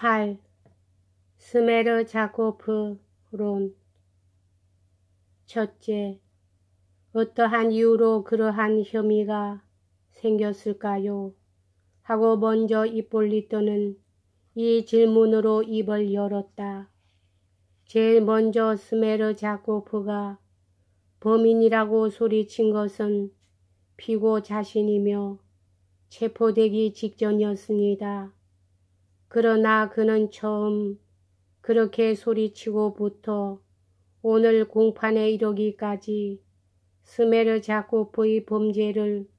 8. 스메르자코프론. 첫째, 어떠한 이유로 그러한 혐의가 생겼을까요? 하고 먼저 잎볼리토는 이 질문으로 입을 열었다. 제일 먼저 스메르자코프가 범인이라고 소리친 것은 피고 자신이며 체포되기 직전이었습니다. 그러나 그는 처음 그렇게 소리치고부터 오늘 공판에 이르기까지 스메르자코프의 범죄를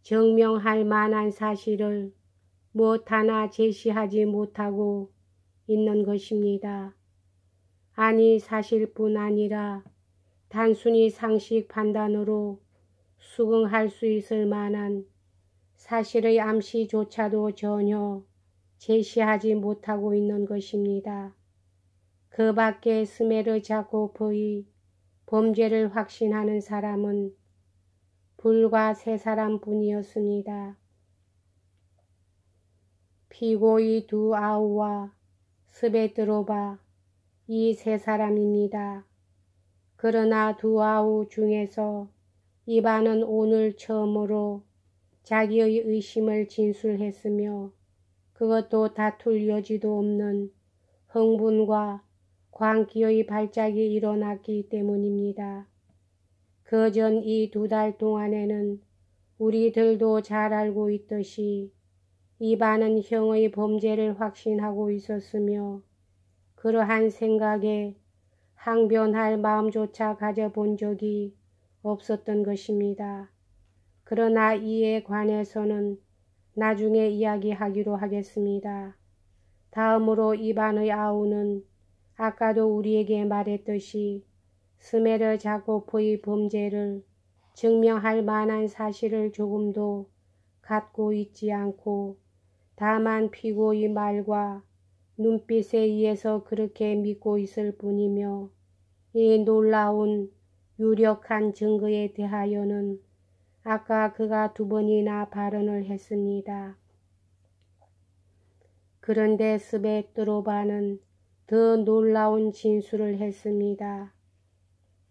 증명할 만한 사실을 무엇 하나 제시하지 못하고 있는 것입니다. 아니, 사실뿐 아니라 단순히 상식 판단으로 수긍할 수 있을 만한 사실의 암시조차도 전혀 제시하지 못하고 있는 것입니다. 그 밖에 스메르자코프의 범죄를 확신하는 사람은 불과 3사람뿐이었습니다. 피고의 두아우와 스베드로바, 이 3사람입니다. 그러나 두아우 중에서 이반은 오늘 처음으로 자기의 의심을 진술했으며 그것도 다툴 여지도 없는 흥분과 광기의 발작이 일어났기 때문입니다. 그전 이 2달 동안에는 우리들도 잘 알고 있듯이 이반은 형의 범죄를 확신하고 있었으며 그러한 생각에 항변할 마음조차 가져본 적이 없었던 것입니다. 그러나 이에 관해서는 나중에 이야기하기로 하겠습니다. 다음으로 이반의 아우는 아까도 우리에게 말했듯이 스메르자코프의 범죄를 증명할 만한 사실을 조금도 갖고 있지 않고 다만 피고의 말과 눈빛에 의해서 그렇게 믿고 있을 뿐이며 이 놀라운 유력한 증거에 대하여는 아까 그가 2번이나 발언을 했습니다. 그런데 스베드로바는 더 놀라운 진술을 했습니다.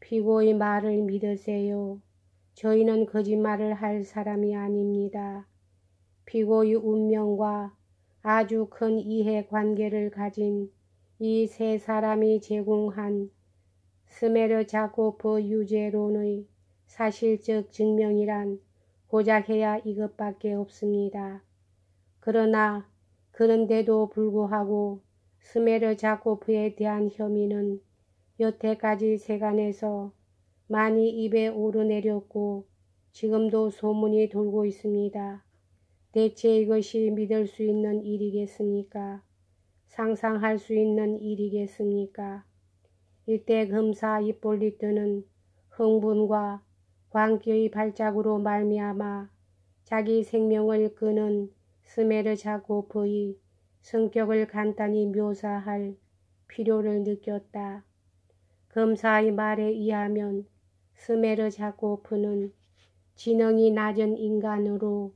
피고의 말을 믿으세요. 저희는 거짓말을 할 사람이 아닙니다. 피고의 운명과 아주 큰 이해관계를 가진 이 3사람이 제공한 스메르자코프 유죄론의 사실적 증명이란 고작 해야 이것밖에 없습니다. 그런데도 불구하고 스메르자코프에 대한 혐의는 여태까지 세간에서 많이 입에 오르내렸고 지금도 소문이 돌고 있습니다. 대체 이것이 믿을 수 있는 일이겠습니까? 상상할 수 있는 일이겠습니까? 이때 검사 잎볼리토는 흥분과 광기의 발작으로 말미암아 자기 생명을 끊은 스메르자코프의 성격을 간단히 묘사할 필요를 느꼈다. 검사의 말에 의하면 스메르자코프는 지능이 낮은 인간으로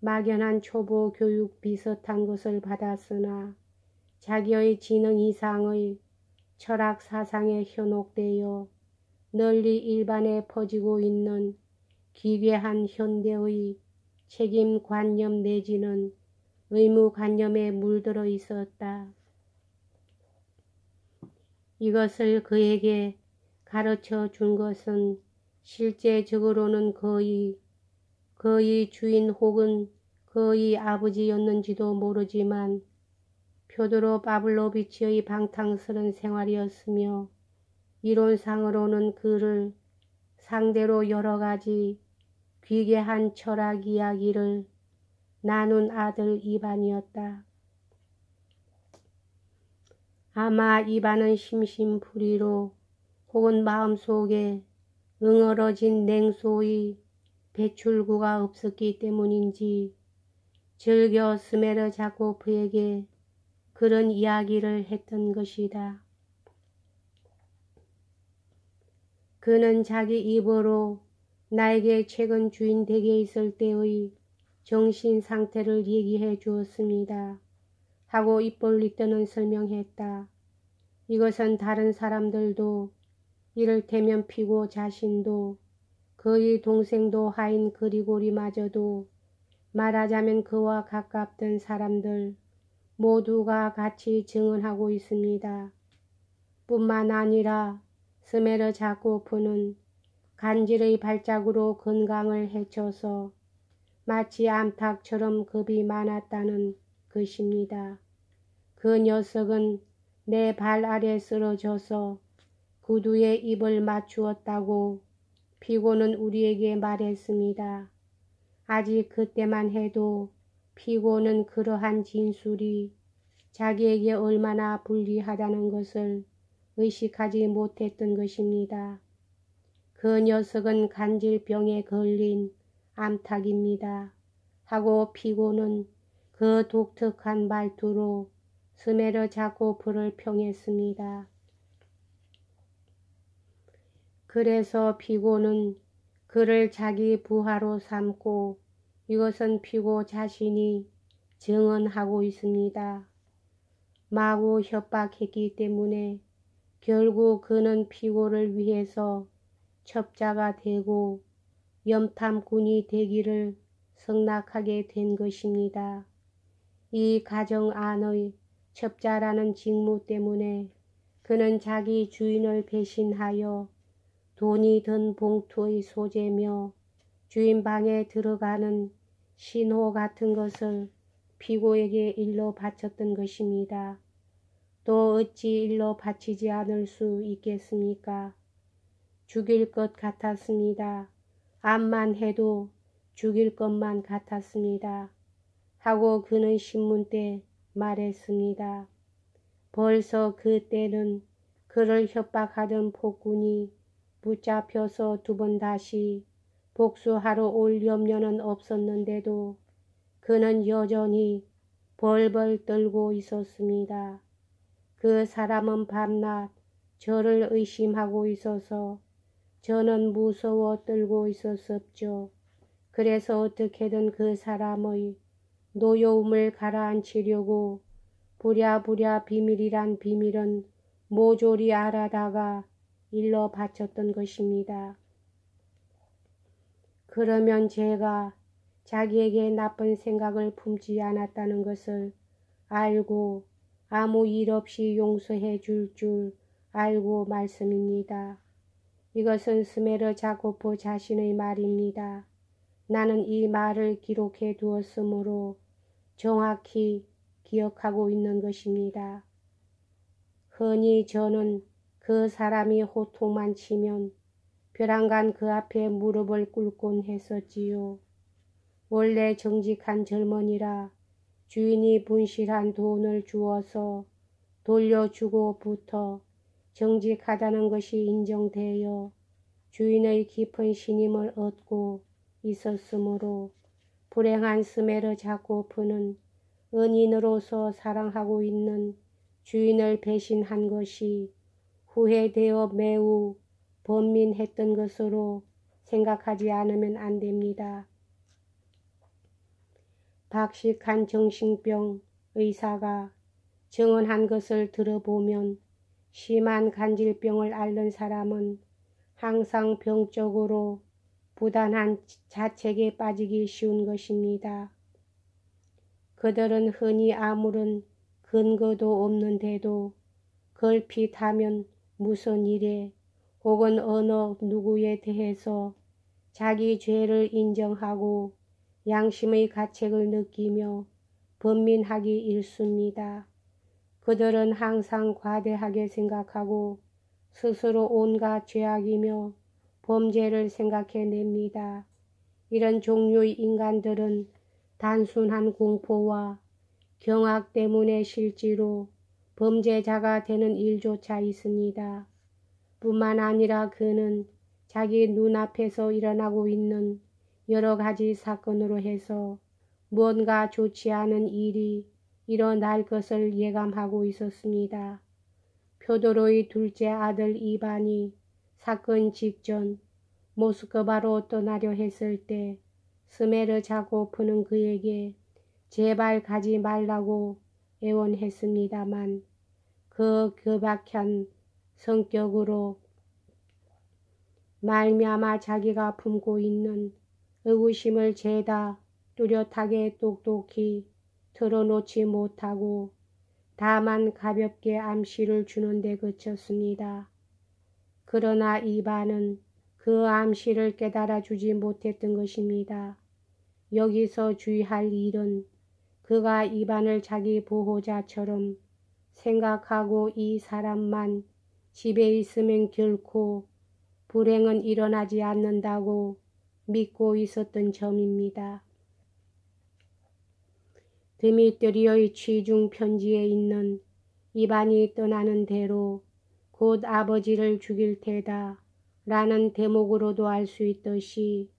막연한 초보 교육 비슷한 것을 받았으나 자기의 지능 이상의 철학 사상에 현혹되어 널리 일반에 퍼지고 있는 기괴한 현대의 책임관념 내지는 의무관념에 물들어 있었다. 이것을 그에게 가르쳐 준 것은 실제적으로는 그의 주인 혹은 그의 아버지였는지도 모르지만 뾰드로 파블로비치의 방탕스런 생활이었으며 이론상으로는 그를 상대로 여러 가지 귀괴한 철학 이야기를 나눈 아들 이반이었다. 아마 이반은 심심풀이로 혹은 마음속에 응어러진 냉소의 배출구가 없었기 때문인지 즐겨 스메르자코프에게 그런 이야기를 했던 것이다. 그는 자기 입으로 나에게 최근 주인 댁에 있을 때의 정신 상태를 얘기해 주었습니다. 하고 입벌리더는 설명했다. 이것은 다른 사람들도 이를테면 피고 자신도 그의 동생도 하인 그리고리마저도 말하자면 그와 가깝던 사람들 모두가 같이 증언하고 있습니다. 뿐만 아니라 스메르 자코프는 간질의 발작으로 건강을 해쳐서 마치 암탉처럼 겁이 많았다는 것입니다. 그 녀석은 내 발 아래 쓰러져서 구두에 입을 맞추었다고 피고는 우리에게 말했습니다. 아직 그때만 해도 피고는 그러한 진술이 자기에게 얼마나 불리하다는 것을 의식하지 못했던 것입니다. 그 녀석은 간질병에 걸린 암탉입니다. 하고 피고는 그 독특한 말투로 스메르 자코프를 평했습니다. 그래서 피고는 그를 자기 부하로 삼고 이것은 피고 자신이 증언하고 있습니다. 마구 협박했기 때문에 결국 그는 피고를 위해서 첩자가 되고 염탐꾼이 되기를 승낙하게 된 것입니다. 이 가정 안의 첩자라는 직무 때문에 그는 자기 주인을 배신하여 돈이 든 봉투의 소재며 주인 방에 들어가는 신호 같은 것을 피고에게 일러 바쳤던 것입니다. 또 어찌 일러 바치지 않을 수 있겠습니까? 죽일 것 같았습니다. 암만 해도 죽일 것만 같았습니다. 하고 그는 신문 때 말했습니다. 벌써 그때는 그를 협박하던 폭군이 붙잡혀서 2번 다시 복수하러 올 염려는 없었는데도 그는 여전히 벌벌 떨고 있었습니다. 그 사람은 밤낮 저를 의심하고 있어서 저는 무서워 떨고 있었었죠. 그래서 어떻게든 그 사람의 노여움을 가라앉히려고 부랴부랴 비밀이란 비밀은 모조리 알아다가 일러 바쳤던 것입니다. 그러면 제가 자기에게 나쁜 생각을 품지 않았다는 것을 알고 아무 일 없이 용서해 줄 알고 말씀입니다. 이것은 스메르 자코프 자신의 말입니다. 나는 이 말을 기록해 두었으므로 정확히 기억하고 있는 것입니다. 흔히 저는 그 사람이 호통만 치면 벼랑간 그 앞에 무릎을 꿇곤 했었지요. 원래 정직한 젊은이라 주인이 분실한 돈을 주어서 돌려주고부터 정직하다는 것이 인정되어 주인의 깊은 신임을 얻고 있었으므로 불행한 스메르 자코프는 은인으로서 사랑하고 있는 주인을 배신한 것이 후회되어 매우 번민했던 것으로 생각하지 않으면 안 됩니다. 박식한 정신병 의사가 증언한 것을 들어보면 심한 간질병을 앓는 사람은 항상 병적으로 부단한 자책에 빠지기 쉬운 것입니다. 그들은 흔히 아무런 근거도 없는데도 걸핏하면 무슨 일에 혹은 어느 누구에 대해서 자기 죄를 인정하고 양심의 가책을 느끼며 번민하기 일쑤입니다. 그들은 항상 과대하게 생각하고 스스로 온갖 죄악이며 범죄를 생각해냅니다. 이런 종류의 인간들은 단순한 공포와 경악 때문에 실제로 범죄자가 되는 일조차 있습니다. 뿐만 아니라 그는 자기 눈앞에서 일어나고 있는 여러 가지 사건으로 해서 무언가 좋지 않은 일이 일어날 것을 예감하고 있었습니다. 표도로의 둘째 아들 이반이 사건 직전 모스크바로 떠나려 했을 때 스메르 자코프는 그에게 제발 가지 말라고 애원했습니다만 그 교박한 성격으로 말미암아 자기가 품고 있는 의구심을 죄다 뚜렷하게 똑똑히 털어놓지 못하고 다만 가볍게 암시를 주는 데 그쳤습니다. 그러나 이반은 그 암시를 깨달아 주지 못했던 것입니다. 여기서 주의할 일은 그가 이반을 자기 보호자처럼 생각하고 이 사람만 집에 있으면 결코 불행은 일어나지 않는다고 믿고 있었던 점입니다. 드미트리의 취중 편지에 있는 이반이 떠나는 대로 곧 아버지를 죽일 테다 라는 대목으로도 알 수 있듯이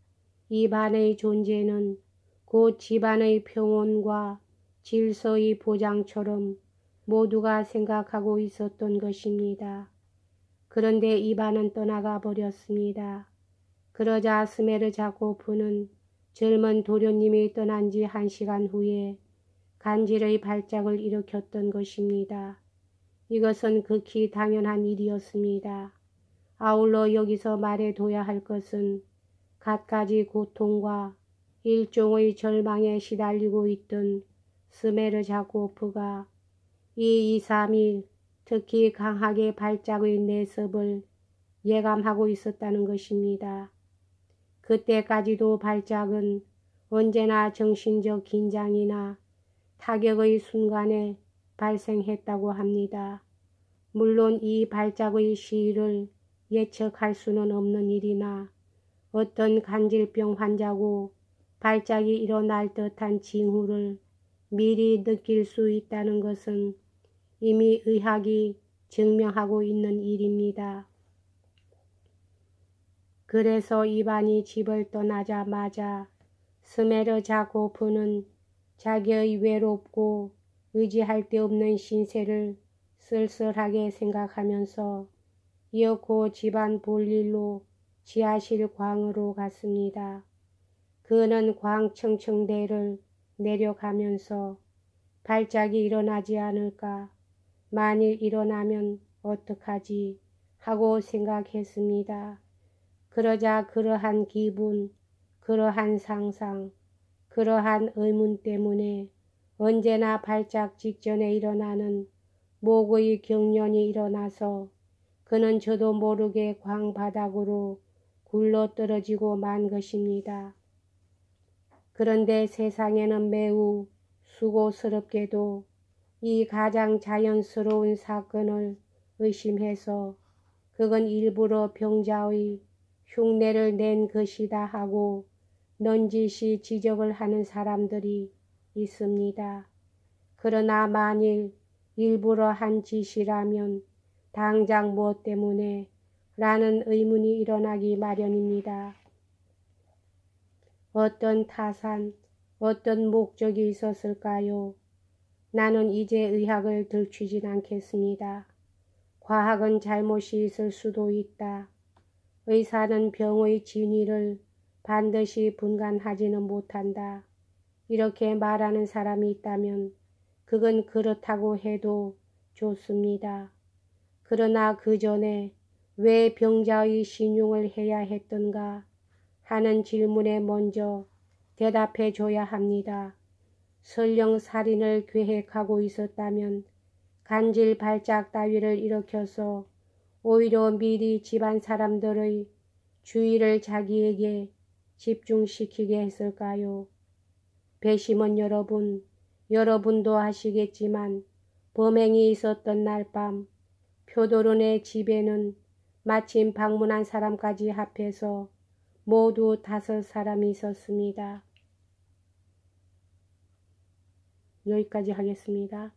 이반의 존재는 곧 집안의 평온과 질서의 보장처럼 모두가 생각하고 있었던 것입니다. 그런데 이반은 떠나가 버렸습니다. 그러자 스메르자코프는 젊은 도련님이 떠난 지 1시간 후에 간질의 발작을 일으켰던 것입니다. 이것은 극히 당연한 일이었습니다. 아울러 여기서 말해둬야 할 것은 갖가지 고통과 일종의 절망에 시달리고 있던 스메르자코프가 이 2-3일 특히 강하게 발작의 내섭을 예감하고 있었다는 것입니다. 그때까지도 발작은 언제나 정신적 긴장이나 타격의 순간에 발생했다고 합니다. 물론 이 발작의 시일을 예측할 수는 없는 일이나 어떤 간질병 환자고 발작이 일어날 듯한 징후를 미리 느낄 수 있다는 것은 이미 의학이 증명하고 있는 일입니다. 그래서 이반이 집을 떠나자마자 스메르자코프는 자기의 외롭고 의지할 데 없는 신세를 쓸쓸하게 생각하면서 이윽고 집안 볼일로 지하실 광으로 갔습니다. 그는 광 층층대를 내려가면서 발작이 일어나지 않을까, 만일 일어나면 어떡하지 하고 생각했습니다. 그러자 그러한 기분, 그러한 상상, 그러한 의문 때문에 언제나 발작 직전에 일어나는 목의 경련이 일어나서 그는 저도 모르게 광바닥으로 굴러떨어지고 만 것입니다. 그런데 세상에는 매우 수고스럽게도 이 가장 자연스러운 사건을 의심해서 그건 일부러 병자의 흉내를 낸 것이다 하고 넌지시 지적을 하는 사람들이 있습니다. 그러나 만일 일부러 한 짓이라면 당장 무엇 때문에 라는 의문이 일어나기 마련입니다. 어떤 타산, 어떤 목적이 있었을까요? 나는 이제 의학을 들추진 않겠습니다. 과학은 잘못이 있을 수도 있다. 의사는 병의 진위를 반드시 분간하지는 못한다. 이렇게 말하는 사람이 있다면 그건 그렇다고 해도 좋습니다. 그러나 그 전에 왜 병자의 신용을 해야 했던가 하는 질문에 먼저 대답해 줘야 합니다. 설령 살인을 계획하고 있었다면 간질 발작 따위를 일으켜서 오히려 미리 집안 사람들의 주의를 자기에게 집중시키게 했을까요? 배심은 여러분도 아시겠지만 범행이 있었던 날 밤 표도른의 집에는 마침 방문한 사람까지 합해서 모두 5사람이 있었습니다. 여기까지 하겠습니다.